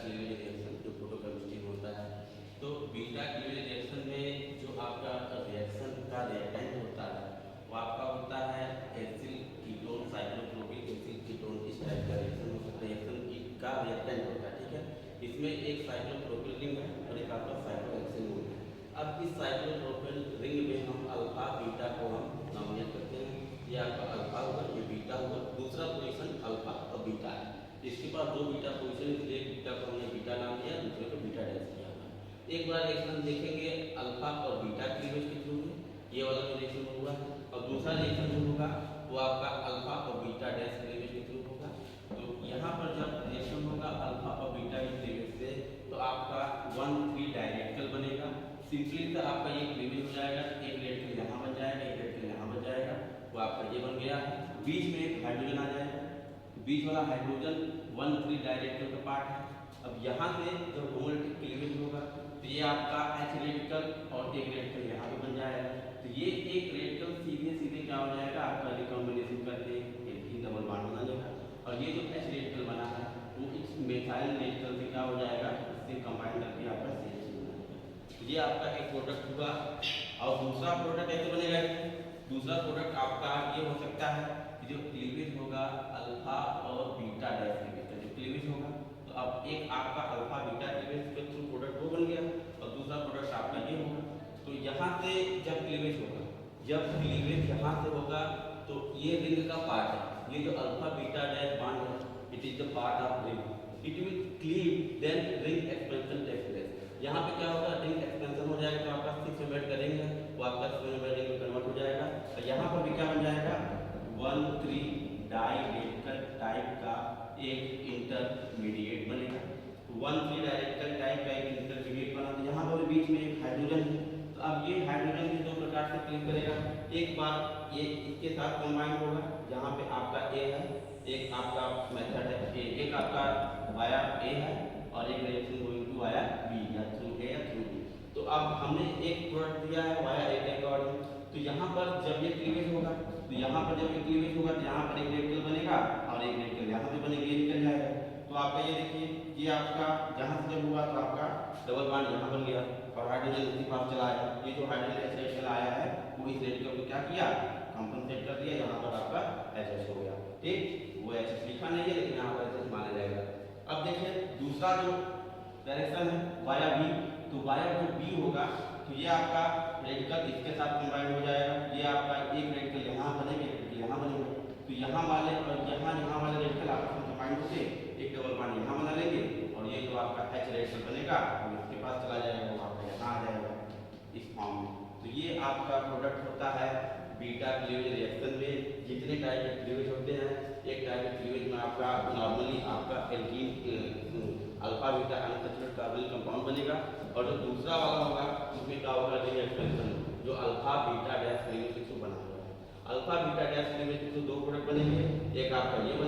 Cleavage reaction जो photochemistry में होता है। तो बीटा क्लीवेज रिएक्शन में जो आपका रिएक्शन का रिएक्टेंट होता है वो आपका होता है acyl ketone cyclopropyl acyl ketone. इस टाइप का रिएक्शन का रिएक्टेंट होता है, ठीक है। इसमें एक साइक्लोप्रोपिल रिंग है और एक आपका साइक्लोहेक्सेन रिंग है। अब इस साइक्लोप्रोपिल रिंग में हम अल्फा बीटा को हम नॉमिनेट करते हैं। ये आपका अल्फा होगा, ये बीटा होगा, दूसरा पोजीशन अल्फा और बीटा है। इसके पास दो बीटा पोजीशन, इसलिए एक बीटा को हमने बीटा नाम दिया, दूसरे को बीटा डैश किया हुआ। एक बार रिएक्शन देखेंगे अल्फा और बीटा क्लीवेज के थ्रू में, ये वाला जो रिएक्शन हुआ है, और दूसरा रिएक्शन जो होगा वो आपका अल्फा और बीटा डैश क्लीवेज के थ्रू होगा। तो यहाँ पर जब रिएक्शन होगा अल्फा और बीटा क्लीवेज से, तो आपका 1,3 डायरेक्टल बनेगा। सिंपली तो आपका ये क्लीवेज हो जाएगा, एक रेडिकल यहाँ बन जाएगा, एक रेडिकल यहाँ बन जाएगा, वो आपका ये बन गया। बीच में एक हाइड्रोजन आ जाएगा, बीच वाला हाइड्रोजन 1,3 डायरेक्टल का पार्ट है। अब यहाँ से जब होमोलिटिक क्लीवेज होगा तो ये आपका H रेडिकल और एक रेडिकल यहाँ पे बन जाएगा। तो ये एक रेडिकल सीधे सीधे क्या हो जाएगा, आपका रिकॉम्बिनेशन करके एक डबल बॉन्ड बना लेगा। और ये जो H रेडिकल बना है वो इस मेथाइल रेडिकल से क्या हो जाएगा, इससे कंबाइन करके आपका CH बनेगा। ये आपका एक प्रोडक्ट हुआ। और दूसरा प्रोडक्ट कैसे बनेगा, दूसरा प्रोडक्ट आपका ये हो सकता है कि जो क्लीवेज होगा अल्फा और बीटा डैश क्लीवेज का जो क्लीवेज होगा, तो अब एक आपका अल्फा बीटा क्लीवेज के थ्रू प्रोडक्ट वो बन गया और दूसरा प्रोडक्ट आपका ये होगा। तो यहाँ से जब क्लीवेज होगा, जब क्लीवेज यहाँ से होगा तो ये रिंग का पार्ट है, ये जो अल्फा बीटा डैश बॉन्ड है, it is the part of ring, it will cleave then ring expansion takes place. यहाँ पे क्या होगा, रिंग एक्सपेंशन हो जाएगा, तो आपका 6 मेंबर का रिंग है वो आपका 6 मेंबर रिंग में कन्वर्ट हो जाएगा। और यहाँ पर भी क्या बन जाएगा, 1,3 डाइरेक्टल टाइप का एक इंटरमीडिएट बनेगा। 1,3 डाइरेक्टल टाइप का एक इंटरमीडिएट बना, तो यहाँ पर बीच में एक हाइड्रोजन है। तो अब ये हाइड्रोजन भी दो प्रकार से क्लीव करेगा। एक बार ये इसके साथ कंबाइन होगा, जहाँ पे आपका A है, एक आपका मेथड है A, एक आपका वाया A है और एक reaction going to via B या थ्रू A या थ्रू B। तो अब हमने एक प्रोडक्ट दिया है वाया A के अकॉर्डिंग। तो यहाँ पर जब ये क्लीवेज होगा, तो यहाँ पर जब ये क्लीवेज होगा तो यहाँ पर एक रेडिकल बनेगा और एक रेडिकल यहाँ पे बनेगा, ये निकल जाएगा। तो आपका ये देखिए, ये आपका जहाँ से जब हुआ तो आपका डबल बॉन्ड यहाँ बन गया और हाइड्रोजन इसी पास चला आया। ये जो हाइड्रोजन H रेडिकल आया है वो इस रेडिकल को क्या किया, कंपनसेट कर दिया, यहाँ पर आपका HH हो गया। ठीक, वो HH लिखा नहीं है लेकिन यहाँ पर HH माना जाएगा। अब देखिए दूसरा जो डायरेक्शन है वाया B, तो वाया जो B होगा तो ये आपका रेडिकल इसके साथ कंबाइन हो जाएगा। ये आपका एक रेडिकल यहाँ बनेगा, एक रेडिकल यहाँ बनेगा। तो यहाँ वाले और यहाँ वाले रेडिकल आपस में कंबाइन होके एक डबल बॉन्ड यहाँ बना लेंगे और ये जो आपका H रेडिकल बनेगा वो इसके पास चला जाएगा, वो आपका यहाँ आ जाएगा इस फॉर्म में। तो ये आपका प्रोडक्ट होता है बीटा क्लीवेज रिएक्शन में। जितने टाइप के क्लीवेज होते हैं, एक टाइप के क्लीवेज में आपका नॉर्मली आपका alkene alpha beta unsaturated carbonyl compound बनेगा, और जो दूसरा वाला होगा उसमें क्या होगा, रिंग एक्सपेंशन जो अल्फा बीटा डैश क्लीवेज के थ्रू बना हुआ है। अल्फा बीटा डैश क्लीवेज के थ्रू दो प्रोडक्ट बनेंगे, एक आपका ये